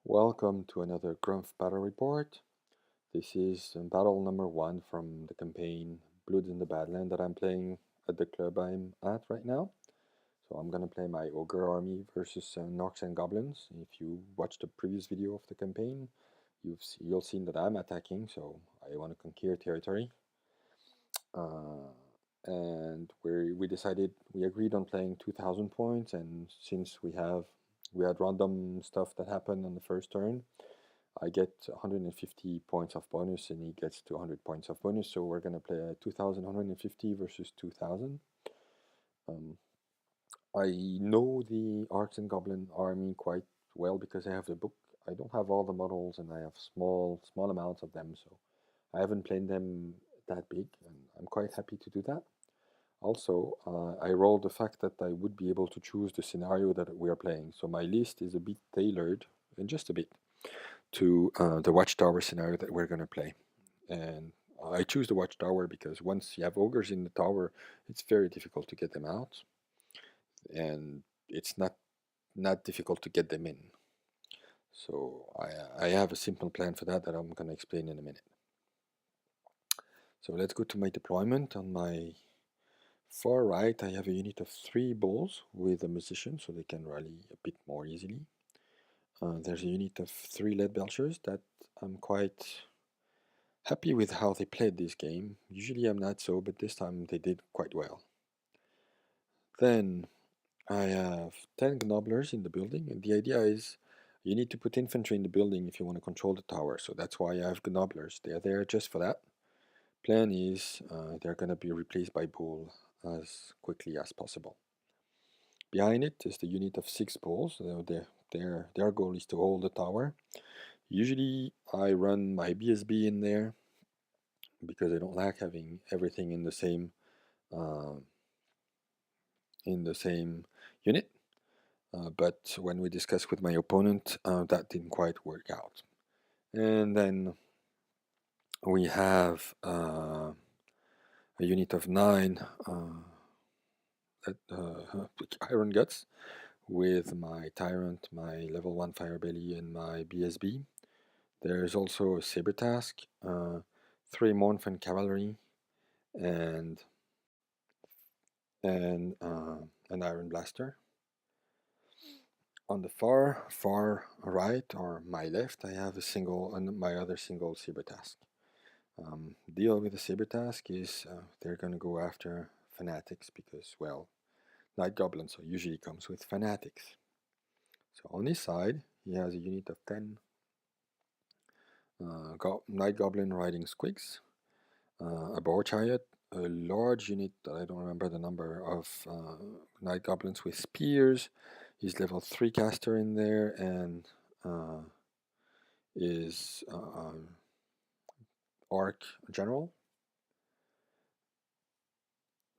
Welcome to another Grumph battle report. This is battle number 1 from the campaign Bloods in the Badland that I'm playing at the club I'm at right now. So I'm gonna play my Ogre army versus Orcs and Goblins. If you watched the previous video of the campaign, you'll seen that I'm attacking, so I want to conquer territory. And we agreed on playing 2,000 points, and since we had random stuff that happened on the first turn, I get 150 points of bonus and he gets 200 points of bonus, so we're gonna play a 2,150 versus 2,000. I know the Orcs and Goblin army quite well because I have the book. I don't have all the models and I have small amounts of them, so I haven't played them that big, and I'm quite happy to do that. Also, I rolled the fact that I would be able to choose the scenario that we are playing, so my list is a bit tailored, and just a bit, to the Watchtower scenario that we're going to play. And I choose the Watchtower because once you have ogres in the tower, it's very difficult to get them out, and it's not difficult to get them in. So I have a simple plan for that I'm going to explain in a minute. So let's go to my deployment. On my far right, I have a unit of 3 bulls with a musician, so they can rally a bit more easily. There's a unit of 3 lead belchers that I'm quite happy with how they played this game. Usually I'm not so, but this time they did quite well. Then I have 10 gnobblers in the building, and the idea is you need to put infantry in the building if you want to control the tower, so that's why I have gnobblers. They're there just for that. Plan is they're going to be replaced by bull as quickly as possible. Behind it is the unit of 6 bulls. Their goal is to hold the tower. Usually I run my BSB in there because I don't like having everything in the same unit. But when we discussed with my opponent, that didn't quite work out. And then we have a unit of 9 Iron Guts with my Tyrant, my level 1 Fire Belly, and my BSB. There's also a Saber Task, 3 Mournfang Cavalry, and an Iron Blaster. On the far right, or my left, I have my other single Saber Task. Deal with the Saber Task is they're going to go after Fanatics because, well, Night Goblin, so usually comes with Fanatics. So on his side, he has a unit of 10 Night Goblin riding Squigs, a Boar Chariot, a large unit that I don't remember the number of Night Goblins with spears. He's level 3 caster in there, and is Orc General.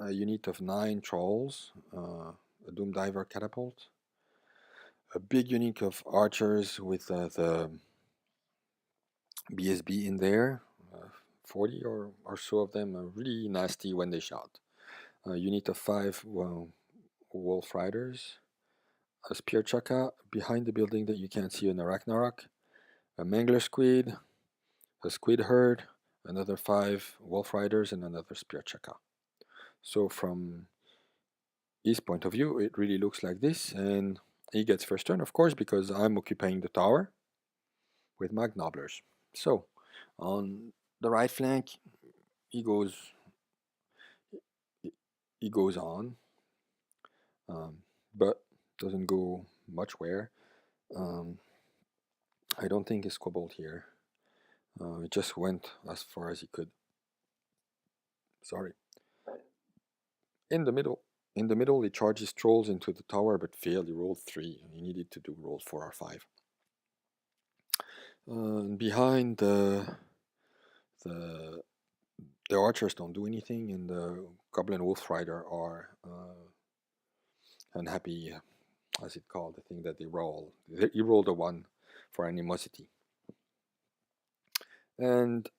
A unit of 9 Trolls, a Doom Diver Catapult, a big unit of Archers with the BSB in there, 40 or so of them are really nasty when they shot. A unit of 5 Wolf Riders, a Spear Chaka behind the building that you can't see in Arachnarok, a Mangler Squid, a Squid Herd, another 5 Wolf Riders, and another Spear Chaka. So from his point of view, it really looks like this, and he gets first turn, of course, because I'm occupying the tower with my Gnobblers. So on the right flank, he goes on, but doesn't go much where. I don't think he squabbled here. He just went as far as he could. Sorry. In the middle, he charges trolls into the tower, but failed. He rolled 3. He needed to roll 4 or 5. Behind the archers don't do anything, and the Goblin Wolf Rider are unhappy, as it called, the thing that they roll. He rolled a 1 for animosity. And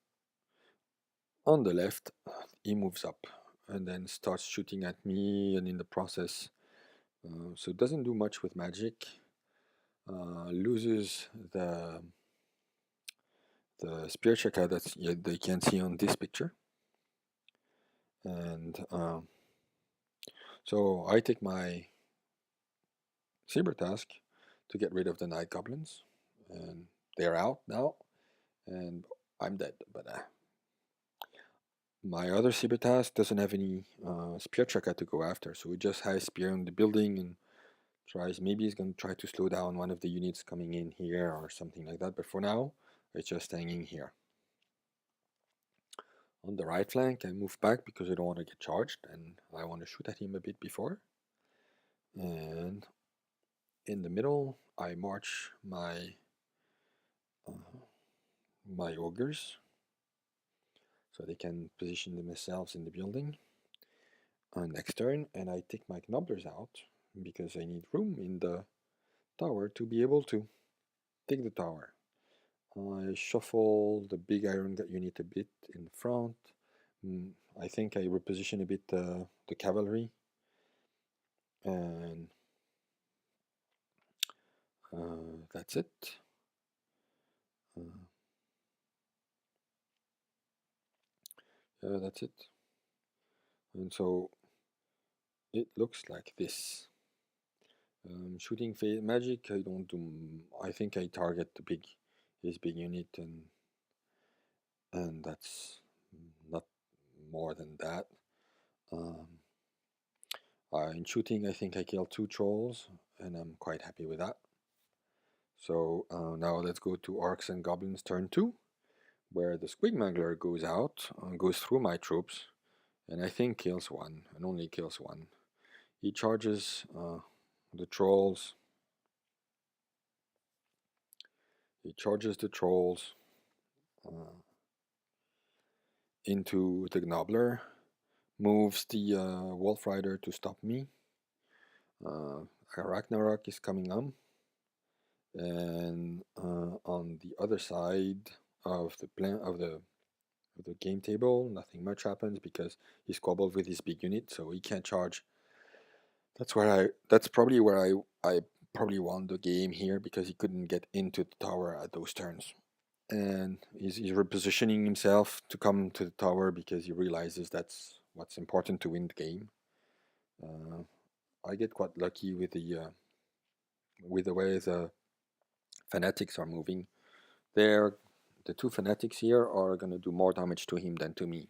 on the left, he moves up and then starts shooting at me, and in the process, so it doesn't do much with magic. loses the spear checker that they can see on this picture, and so I take my saber task to get rid of the night goblins, and they're out now, and I'm dead. But my other saber task doesn't have any spear checker to go after, so he just has spear in the building and tries. Maybe he's going to try to slow down one of the units coming in here or something like that. But for now, it's just hanging here. On the right flank, I move back because I don't want to get charged, and I want to shoot at him a bit before. And in the middle, I march my ogres so they can position themselves in the building. Next turn, and I take my knobblers out because I need room in the tower to be able to take the tower. I shuffle the big iron unit a bit in front. I think I reposition a bit the cavalry, and that's it. That's it. And so it looks like this. Shooting magic, I don't do. I think I target his big unit, and that's not more than that. In shooting, I think I killed 2 trolls, and I'm quite happy with that. So now let's go to Orcs and Goblins turn 2, where the Squigmangler goes out, goes through my troops, and I think kills 1, and only kills 1. He charges the trolls. He charges the trolls into the Gnobler, moves the Wolf Rider to stop me. Ragnarok is coming on, and on the other side of the game table, nothing much happens because he's squabbled with his big unit, so he can't charge. That's probably where I probably won the game here because he couldn't get into the tower at those turns. And he's repositioning himself to come to the tower because he realizes that's what's important to win the game. I get quite lucky with the way the fanatics are moving. The 2 fanatics here are going to do more damage to him than to me,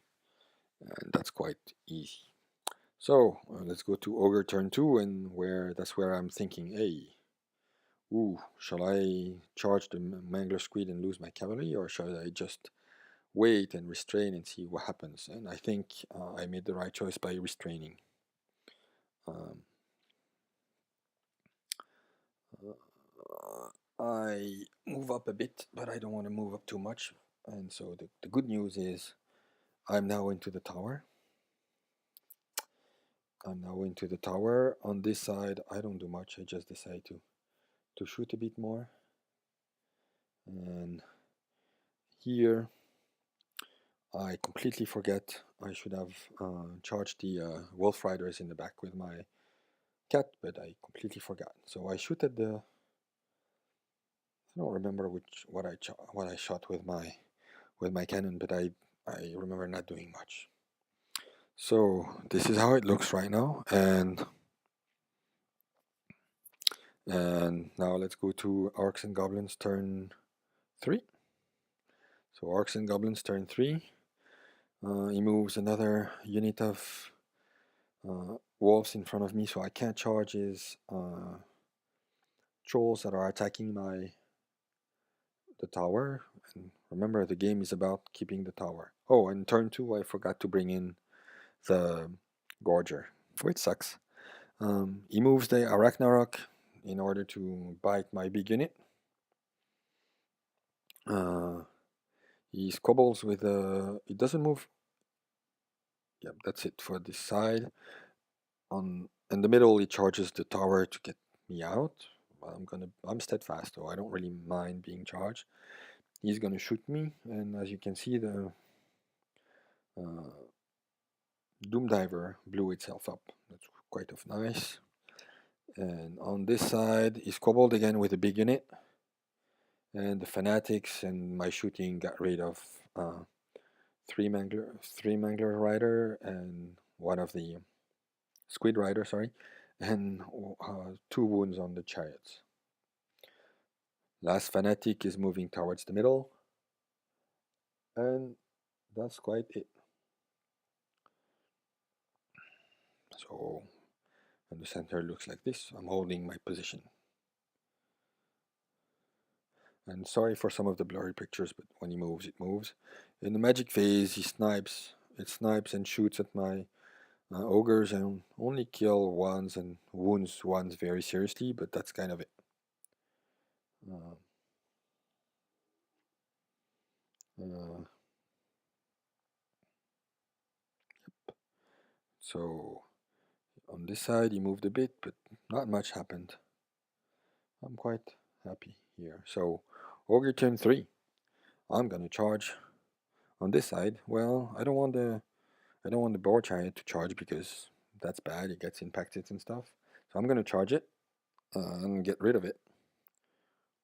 and that's quite easy. So let's go to Ogre turn 2, and that's where I'm thinking, hey, shall I charge the Mangler Squid and lose my cavalry, or shall I just wait and restrain and see what happens? And I think I made the right choice by restraining. I move up a bit, but I don't want to move up too much. And so the good news is I'm now into the tower. On this side, I don't do much. I just decide to shoot a bit more. And here, I completely forget. I should have charged the Wolf Riders in the back with my cat, but I completely forgot. So I shoot at the. I don't remember what I shot with my cannon, but I remember not doing much. So this is how it looks right now, and now let's go to Orcs and Goblins turn 3. So Orcs and Goblins turn 3. He moves another unit of wolves in front of me, so I can't charge his trolls that are attacking the tower. And remember, the game is about keeping the tower. Oh, and turn 2, I forgot to bring in the Gorger, which sucks. He moves the Ragnarok in order to bite my big unit. He squabbles with it doesn't move. Yep, that's it for this side. In the middle, he charges the tower to get me out. I'm steadfast, though I don't really mind being charged. He's gonna shoot me, and as you can see, the Doom Diver blew itself up. That's quite nice. And on this side, he squabbled again with a big unit. And the fanatics and my shooting got rid of three mangler rider and one of the squid rider, sorry, and 2 wounds on the chariots. Last fanatic is moving towards the middle, and that's quite it. So, and the center looks like this. I'm holding my position. And sorry for some of the blurry pictures, but when he moves, it moves. In the magic phase, he snipes. It snipes and shoots at my ogres and only kill ones and wounds ones very seriously, but that's kind of it. Uh, uh, so on this side, he moved a bit, but not much happened. I'm quite happy here. So ogre turn 3. I'm gonna charge on this side. Well, I don't want the boar chariot to charge because that's bad. It gets impacted and stuff. So I'm gonna charge it and get rid of it,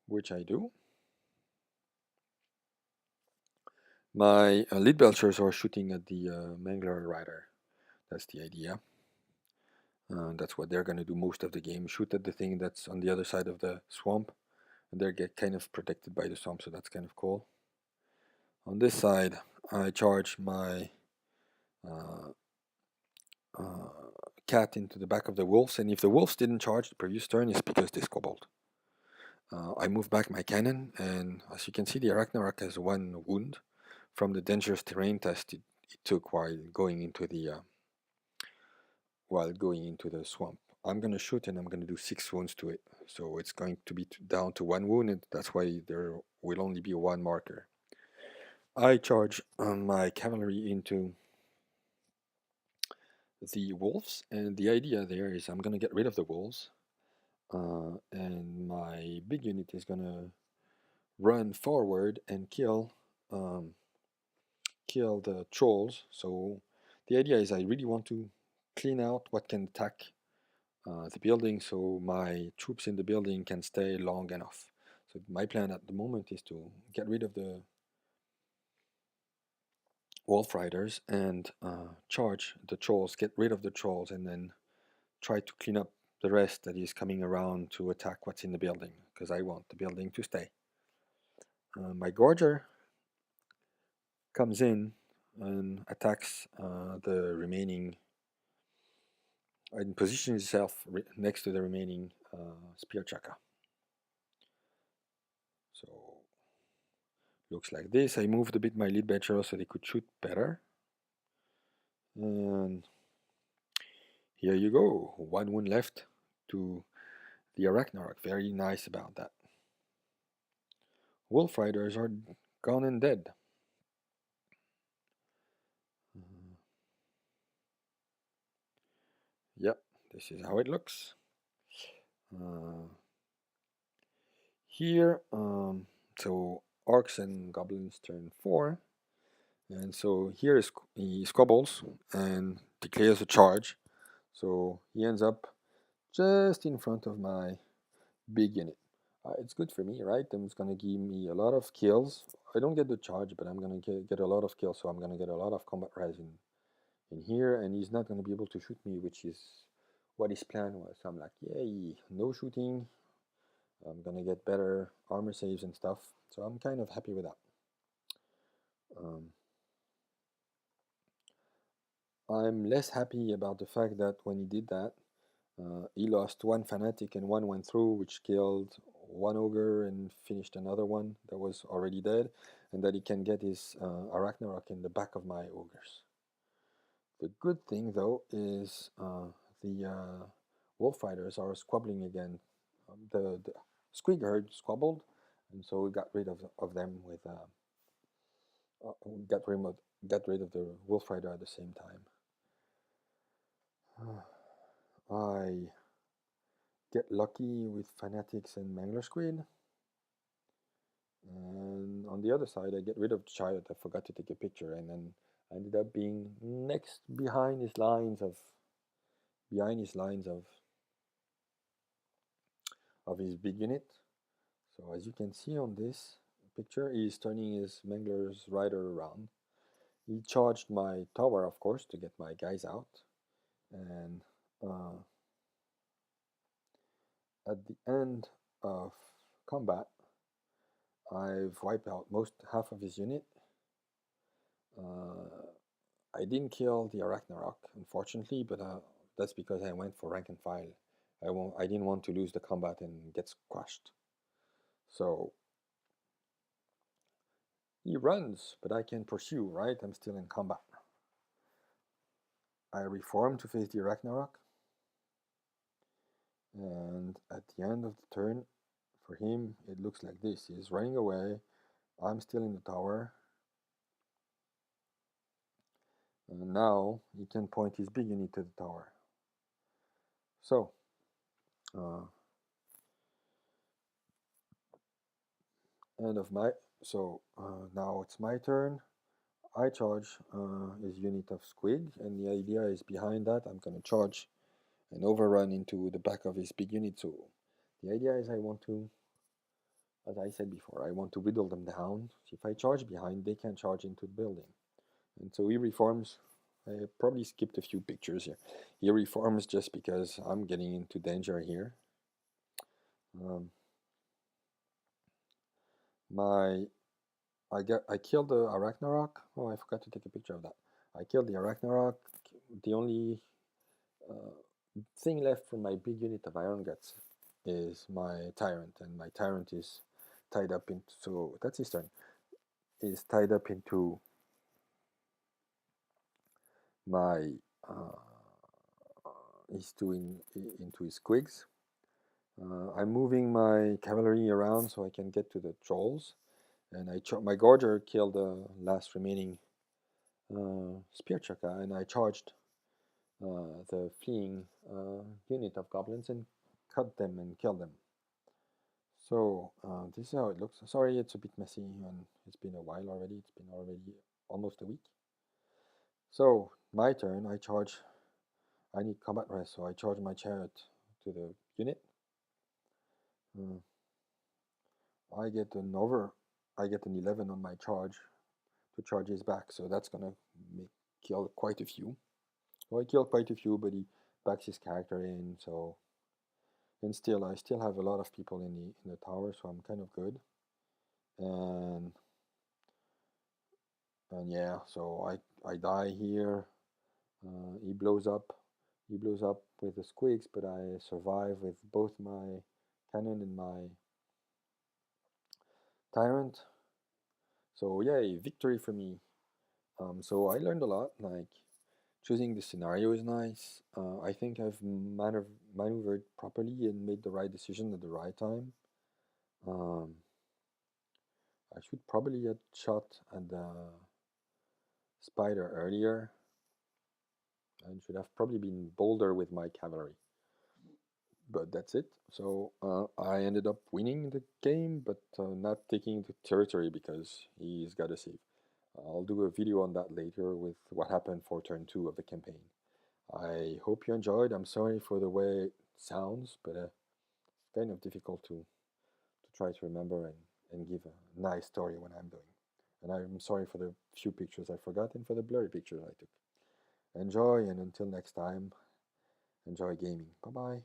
which I do. My lead belchers are shooting at the mangler rider. That's the idea. That's what they're gonna do most of the game. Shoot at the thing that's on the other side of the swamp, and they get kind of protected by the swamp, so that's kind of cool. On this side, I charge my uh, cat into the back of the wolves, and if the wolves didn't charge the previous turn, it's because they squabbled. I move back my cannon, and as you can see, the Arachnarok has 1 wound from the dangerous terrain test it took while going into the swamp. I'm gonna shoot, and I'm gonna do 6 wounds to it, so it's going to be down to 1 wound, and that's why there will only be 1 marker. I charge my cavalry into the wolves, and the idea there is I'm gonna get rid of the wolves, and my big unit is gonna run forward and kill the trolls. So the idea is I really want to clean out what can attack the building, so my troops in the building can stay long enough. So my plan at the moment is to get rid of the wolf riders and charge the trolls, get rid of the trolls, and then try to clean up the rest that is coming around to attack what's in the building, because I want the building to stay. My Gorger comes in and attacks the remaining, and positions itself next to the remaining spear chaka. So looks like this. I moved a bit my lead batcher so they could shoot better. And here you go, 1 wound left to the Arachnarok. Very nice about that. Wolf riders are gone and dead. Yep, this is how it looks. Here, so Orcs and Goblins turn 4. And so here is he squabbles and declares a charge. So he ends up just in front of my big unit. It's good for me, right? And it's gonna give me a lot of kills. I don't get the charge, but I'm gonna get a lot of kills, so I'm gonna get a lot of combat res in here, and he's not gonna be able to shoot me, which is what his plan was. So I'm like, yay, no shooting. I'm gonna get better armor saves and stuff. So I'm kind of happy with that. I'm less happy about the fact that when he did that, he lost 1 fanatic and 1 went through, which killed 1 ogre and finished another one that was already dead, and that he can get his Arachnarok in the back of my ogres. The good thing, though, is the wolf riders are squabbling again. The squig herd squabbled, and so we got rid of them with got rid of the wolf rider at the same time. I get lucky with fanatics and mangler squid, and on the other side I get rid of the chariot. I forgot to take a picture, and then I ended up being behind his lines of of his big unit. So as you can see on this picture, he's turning his Mangler's Rider around. He charged my tower, of course, to get my guys out. And at the end of combat, I've wiped out half of his unit. I didn't kill the Arachnarok, unfortunately, but that's because I went for rank and file. I didn't want to lose the combat and get squashed. So he runs, but I can pursue, right? I'm still in combat. I reform to face the Arachnarok. And at the end of the turn, for him, it looks like this. He's running away. I'm still in the tower. And now he can point his big unit to the tower. So, now it's my turn. I charge his unit of squig, and the idea is behind that I'm going to charge and overrun into the back of his big unit. So the idea is I want to, as I said before, I want to whittle them down. So if I charge behind, they can charge into the building. And so he reforms. I probably skipped a few pictures here. He reforms just because I'm getting into danger here. I killed the Arachnarok. Oh, I forgot to take a picture of that. I killed the Arachnarok. The only thing left from my big unit of Iron Guts is my Tyrant, and my Tyrant is tied up into, so that's his turn, is tied up into my, into his quigs. I'm moving my cavalry around so I can get to the trolls, and my Gorger killed the last remaining Spear Chaka, and I charged the fleeing unit of goblins and cut them and killed them. So this is how it looks. Sorry, it's a bit messy, and it's been a while already. It's been already almost a week. So my turn. I need combat rest, so I charge my chariot to the unit. I get an 11 on my charge to charge his back, so that's gonna kill quite a few. So I killed quite a few, but he backs his character in. So, and I still have a lot of people in the tower, so I'm kind of good. And yeah, so I die here. He blows up. He blows up with the squigs, but I survive with both my cannon and my tyrant. So yay, victory for me. So I learned a lot. Like choosing the scenario is nice. I think I've maneuvered properly and made the right decision at the right time. I should probably have shot at the spider earlier. I should have probably been bolder with my cavalry. But that's it. So I ended up winning the game, but not taking the territory because he's got a save. I'll do a video on that later with what happened for turn 2 of the campaign. I hope you enjoyed. I'm sorry for the way it sounds, but it's kind of difficult to try to remember and give a nice story when I'm doing. And I'm sorry for the few pictures I forgot and for the blurry pictures I took. Enjoy, and until next time, enjoy gaming. Bye bye.